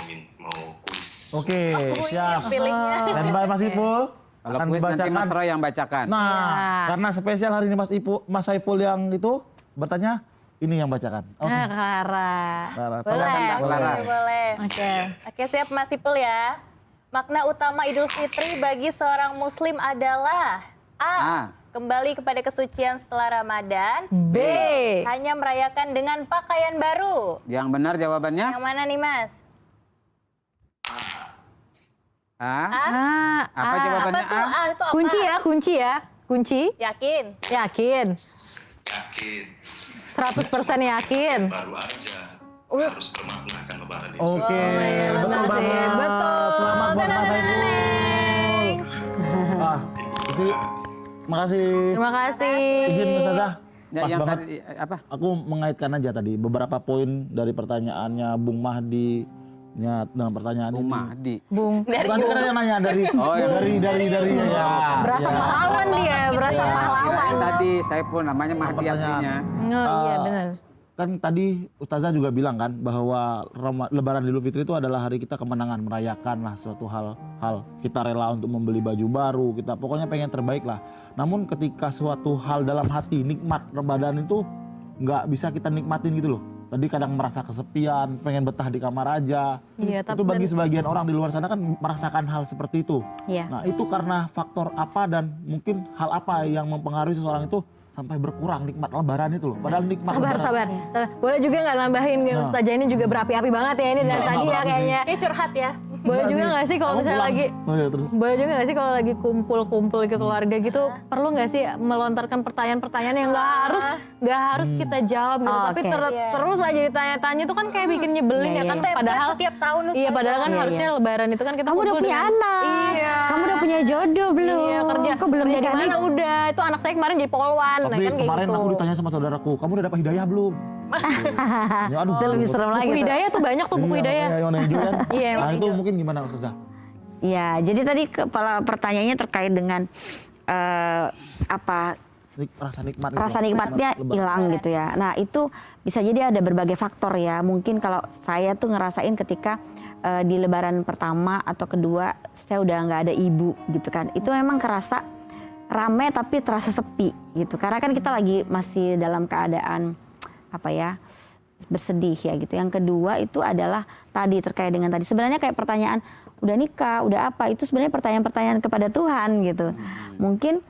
kuis. Oke, siap. Feelingnya. Dan Mbak Mas Ipul Kalau akan kuis nanti membacakan. Mas Roy yang bacakan. Nah, Ya. karena spesial hari ini Mas Saiful yang itu bertanya, ini yang bacakan. Oke. Nah, Clara. Clara, Boleh. Silakan, Mbak Clara. Boleh. Oke. Oke, siap Mas Ipul ya. Makna utama Idul Fitri bagi seorang muslim adalah A. Kembali kepada kesucian setelah Ramadan. B. Hanya merayakan dengan pakaian baru. Yang benar jawabannya? Yang mana nih Mas? A. Apa Apa jawabannya Apa tuh? A? Itu apa? Kunci ya, kunci ya. Kunci? Yakin? Yakin. Yakin. 100% yakin. Baru aja. Harus bermaknakan lebaran ini. Oke, betul benar sih, banget. betul. Selamat buat Mas Saiful. Itu, makasih. Terima kasih. Izin Ustazah, Ya, pas yang banget. tadi apa? Aku mengaitkan aja tadi beberapa poin dari pertanyaannya Bung Mahdi dengan pertanyaan Bung ini. Mahdi. Bung. Tadi kan yang nanya dari Oh, iya. dari ya. Berasa Ya. pahlawan dia, berasa Kirain pahlawan. tadi saya pun namanya Mahdi Pertanyaan. aslinya. Oh, iya benar. Kan tadi Ustazah juga bilang kan bahwa Lebaran Idul Fitri itu adalah hari kita kemenangan, merayakan lah suatu hal kita rela untuk membeli baju baru, kita pokoknya pengen terbaik lah. Namun ketika suatu hal dalam hati nikmat Ramadan itu nggak bisa kita nikmatin gitu loh. Tadi kadang merasa kesepian, pengen betah di kamar aja. Iya, Itu bagi sebagian orang di luar sana kan merasakan hal seperti itu. Iya. Nah itu karena faktor apa dan mungkin hal apa yang mempengaruhi seseorang itu sampai berkurang nikmat Lebaran itu loh. Padahal nikmat Sabar, Lebaran. sabar. Boleh juga nggak nambahin, Nah. Ustazah ini juga berapi-api banget ya ini dari Nggak tadi ya berapi sih. kayaknya. Ini curhat ya. Boleh Enggak juga sih. nggak sih kalau Aku misalnya pulang. lagi Oh iya, terus. boleh juga nggak sih kalau lagi kumpul-kumpul ke keluarga gitu perlu nggak sih melontarkan pertanyaan-pertanyaan yang nggak harus kita jawab gitu Oh, tapi oke. terus aja ditanya-tanya itu kan kayak bikin nyebelin Iya, ya kan iya. padahal setiap tahun iya padahal kan Iya, harusnya iya. Lebaran itu kan kita Kamu udah kumpul punya dengan- anak. iya Kamu udah punya jodoh belum? iya kerja Kok belum kerja di nikah mana nih? udah itu anak saya kemarin jadi polwan nah Tapi kan kayak kemarin gitu aku ditanya sama saudaraku, kamu udah dapat hidayah belum? Ya, aduh. Itu lebih serem lagi buku tuh. hidayah tuh banyak tuh buku Iya, hidayah makanya yang warna hijau kan. Iya, yang Nah warna itu hijau. mungkin gimana Ustazah? Ya, jadi tadi kepala pertanyaannya terkait dengan apa Rasa nikmat itu rasa loh. nikmatnya Lebaran. hilang gitu ya. Nah itu bisa jadi ada berbagai faktor ya. Mungkin kalau saya tuh ngerasain ketika di Lebaran pertama atau kedua saya udah nggak ada ibu gitu kan. Itu memang kerasa rame tapi terasa sepi gitu. Karena kan kita lagi masih dalam keadaan apa ya bersedih ya gitu. Yang kedua itu adalah tadi terkait dengan tadi sebenarnya kayak pertanyaan udah nikah, udah apa itu sebenarnya pertanyaan-pertanyaan kepada Tuhan gitu. Mungkin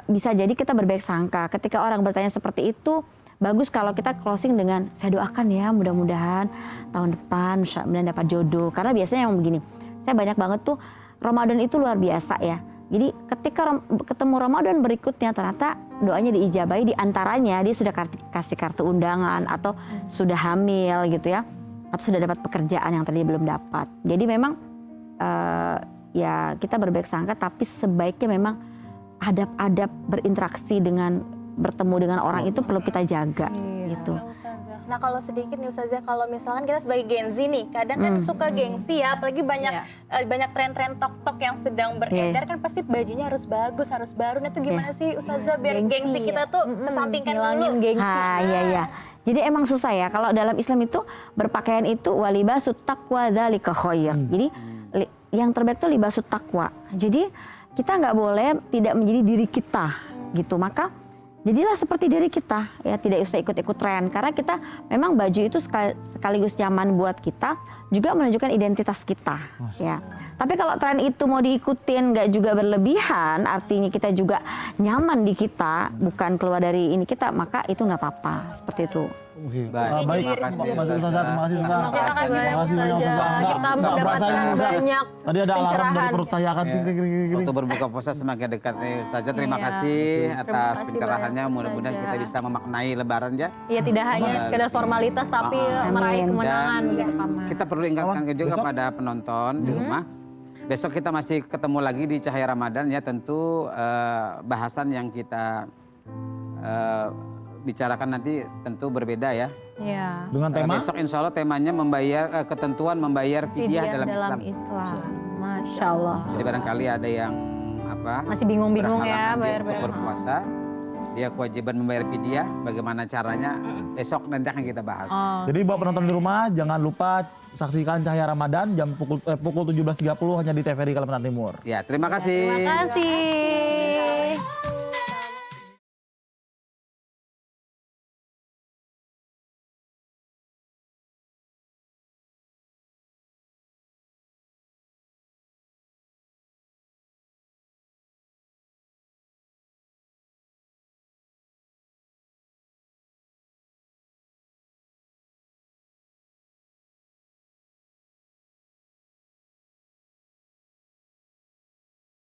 bisa jadi kita berbaik sangka ketika orang bertanya seperti itu bagus kalau kita closing dengan saya doakan ya mudah-mudahan tahun depan mudah-mudahan dapat jodoh karena biasanya yang begini saya banyak banget tuh Ramadan itu luar biasa ya jadi ketika ketemu Ramadan berikutnya ternyata doanya diijabahi diantaranya dia sudah kasih kartu undangan atau sudah hamil gitu ya atau sudah dapat pekerjaan yang tadi belum dapat jadi memang ya kita berbaik sangka tapi sebaiknya memang adab-adab berinteraksi dengan bertemu dengan orang itu perlu kita jaga gitu. Ustazah. Nah kalau sedikit nih Ustazah, kalau misalkan kita sebagai Gen Z nih, kadang kan suka gengsi ya, apalagi banyak banyak tren-tren tok-tok yang sedang beredar kan pasti bajunya harus bagus, harus baru. Nah itu gimana sih Ustazah biar gengsi kita tuh kesampingkan ngilangin dulu? gengsi Iya iya. Jadi emang susah ya kalau dalam Islam itu berpakaian itu walibasut taqwa dzalika khair. Jadi yang terbaik itu libasut taqwa. Jadi kita nggak boleh tidak menjadi diri kita gitu. Maka jadilah seperti diri kita ya tidak usah ikut-ikut tren karena kita memang baju itu sekaligus nyaman buat kita juga menunjukkan identitas kita. Ya. Tapi kalau tren itu mau diikutin nggak juga berlebihan, artinya kita juga nyaman di kita, bukan keluar dari ini kita, maka itu nggak apa-apa. Seperti itu. Oke. Baik, Baik, terima kasih, terima kasih Ustazah, terima kasih Ustazah. Terima kasih banyak Terima kasih banyak Ustazah. Ustazah. Kita Nggak mendapatkan berasa ini, Ustazah. banyak Tadi ada alarm dari pencerahan. perut saya kan. Ya. Ting, ting, ting, ting, ting. Waktu berbuka puasa semakin dekat nih Ustazah. Terima Iya. kasih atas kasih pencerahannya. banyak, Mudah-mudahan Ustazah. kita bisa memaknai Lebaran ya. Iya, tidak hanya sekedar formalitas tapi meraih Amin. kemenangan Dan begitu Paman. kita perlu ingatkan juga Besok? pada penonton di rumah. Besok kita masih ketemu lagi di Cahaya Ramadan ya. Tentu bahasan yang kita bicarakan nanti tentu berbeda ya. Iya. Dengan tema? Besok insya Allah temanya membayar ketentuan membayar fidyah dalam Islam. Masya Allah. Jadi barangkali ada yang apa? Masih bingung-bingung ya berhalangan bayar untuk berpuasa. Dia kewajiban membayar fidyah. Bagaimana caranya? Besok nanti akan kita bahas. Jadi buat penonton di rumah jangan lupa saksikan Cahaya Ramadan jam pukul 17.30 hanya di TVRI Kalimantan Timur. Ya, terima kasih. Terima kasih.